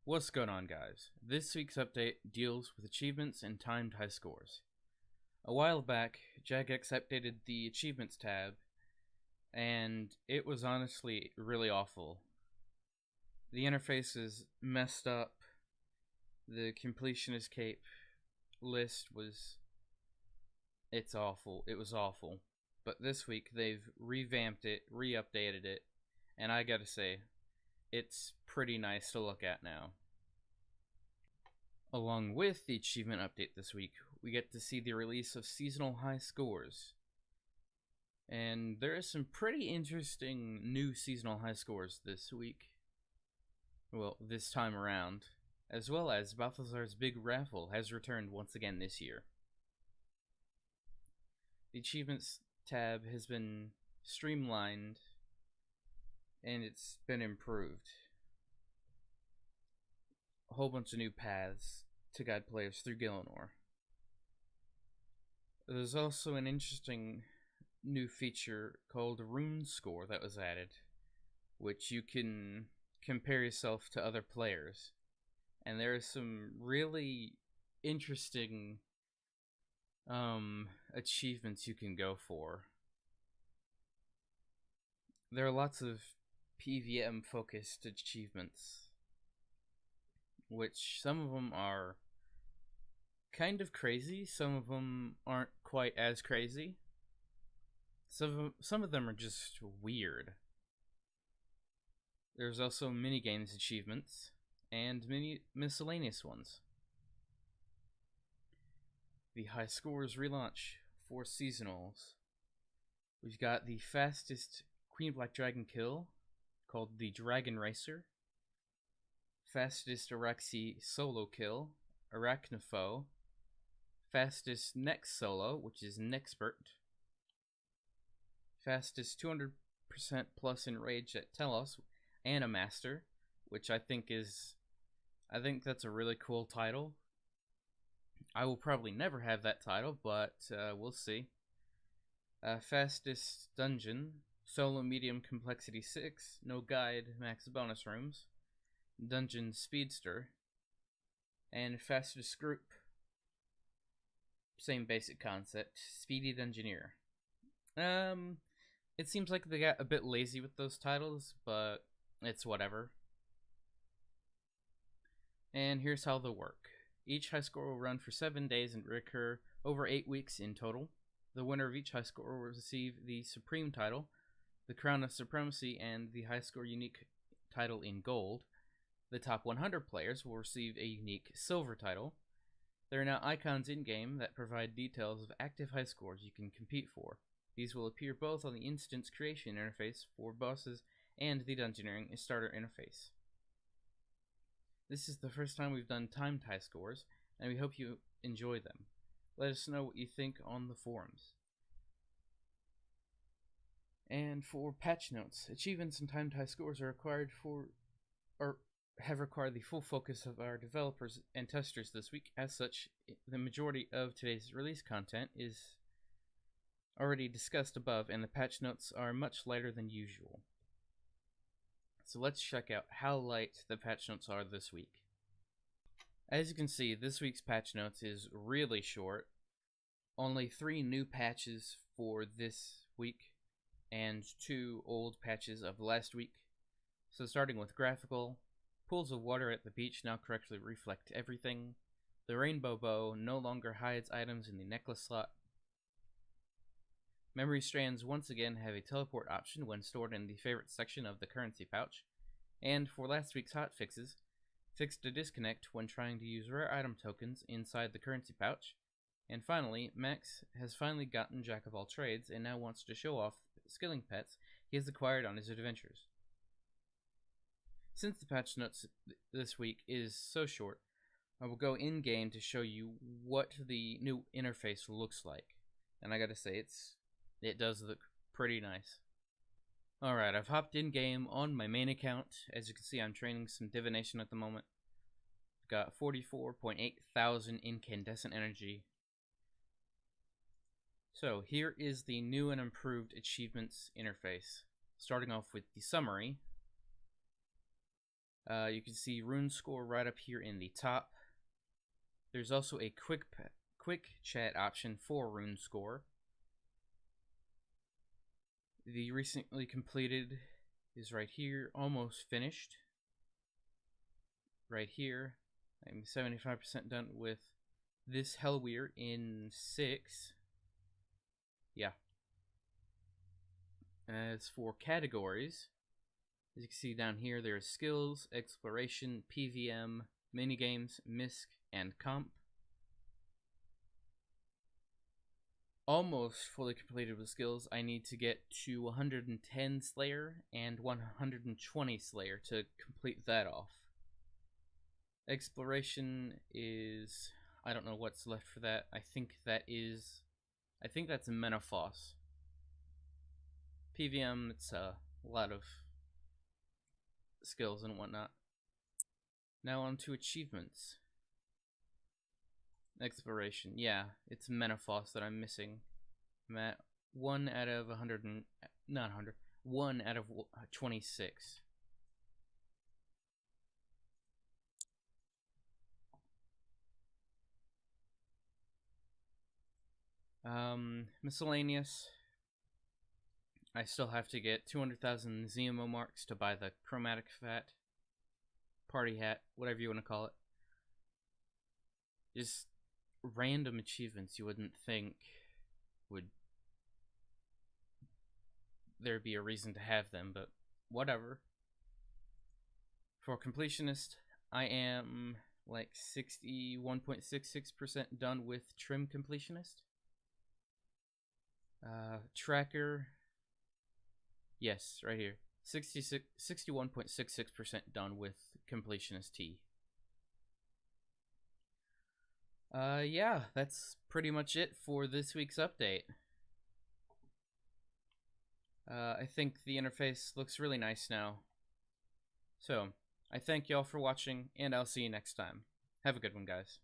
What's going on, guys? This week's update deals with achievements and timed high scores. A while back, Jagex updated the achievements tab, and it was honestly really awful. The interface is messed up. The completion escape list it's awful. It was awful. But this week they've revamped it, re-updated it, and I gotta say, it's pretty nice to look at now. Along with the achievement update this week, we get to see the release of Seasonal Hiscores. And there is some pretty interesting new Seasonal Hiscores this week. Well, this time around. As well as Balthazar's Big Raffle has returned once again this year. The achievements tab has been streamlined and it's been improved. A whole bunch of new paths to guide players through Gielinor. There's also an interesting new feature called RuneScore that was added, which you can compare yourself to other players. And there are some really interesting achievements you can go for. There are lots of PVM focused achievements, which some of them are kind of crazy, some of them aren't quite as crazy. Some of them are just weird. There's also minigames achievements and many miscellaneous ones. The high scores relaunch for seasonals. We've got the fastest Queen Black Dragon kill, called the Dragon Racer. Fastest Araxxi solo kill, Arachnifo. Fastest Next solo, which is Nexpert. Fastest 200% plus Enrage Telos, and a Master, which I think that's a really cool title. I will probably never have that title, but we'll see. Fastest Dungeon, Solo Medium Complexity 6, No Guide, Max Bonus Rooms, Dungeon Speedster, and Fastest Group. Same basic concept, Speedy Dungeoneer. It seems like they got a bit lazy with those titles, but it's whatever. And here's how they'll work. Each high score will run for 7 days and recur over 8 weeks in total. The winner of each high score will receive the Supreme title, the Crown of Supremacy, and the high score unique title in gold. The top 100 players will receive a unique silver title. There are now icons in-game that provide details of active high scores you can compete for. These will appear both on the instance creation interface for bosses and the Dungeoneering starter interface. This is the first time we've done timed high scores, and we hope you enjoy them. Let us know what you think on the forums. And for patch notes, achievements and timed high scores are required have required the full focus of our developers and testers this week. As such, the majority of today's release content is already discussed above, and the patch notes are much lighter than usual. So let's check out how light the patch notes are this week. As you can see, this week's patch notes is really short. Only 3 new patches for this week, and 2 old patches of last week. So starting with graphical, pools of water at the beach now correctly reflect everything. The rainbow bow no longer hides items in the necklace slot. Memory strands once again have a teleport option when stored in the favorite section of the currency pouch. And for last week's hotfixes, fixed a disconnect when trying to use rare item tokens inside the currency pouch. And finally, Max has finally gotten Jack of all trades and now wants to show off skilling pets he has acquired on his adventures. Since the patch notes this week is so short, I will go in-game to show you what the new interface looks like. And I gotta say, it does look pretty nice. Alright, I've hopped in-game on my main account. As you can see, I'm training some divination at the moment. Got 44.8 thousand incandescent energy. So here is the new and improved achievements interface. Starting off with the summary. You can see RuneScore right up here in the top. There's also a quick chat option for RuneScore. The recently completed is right here, almost finished. Right here, I'm 75% done with this Hellweir in 6. Yeah. As for categories, as you can see down here, there's skills, exploration, PVM, minigames, misc, and comp. Almost fully completed with skills. I need to get to 110 Slayer and 120 Slayer to complete that off. Exploration is, I don't know what's left for that. I think that's Menopause. PVM, it's a lot of skills and whatnot. Now on to achievements. Exploration, yeah, it's Menopause that I'm missing. I'm at 1 out of 100 and, not 100, 1 out of 26. Miscellaneous. I still have to get 200,000 ZMO marks to buy the chromatic fat, party hat, whatever you want to call it. Just random achievements you wouldn't think would there be a reason to have them, but whatever. For completionist, I am like 61.66% done with trim completionist. Tracker, yes, right here, 61.66% done with completionist T. Yeah, that's pretty much it for this week's update. I think the interface looks really nice now. So, I thank y'all for watching, and I'll see you next time. Have a good one, guys.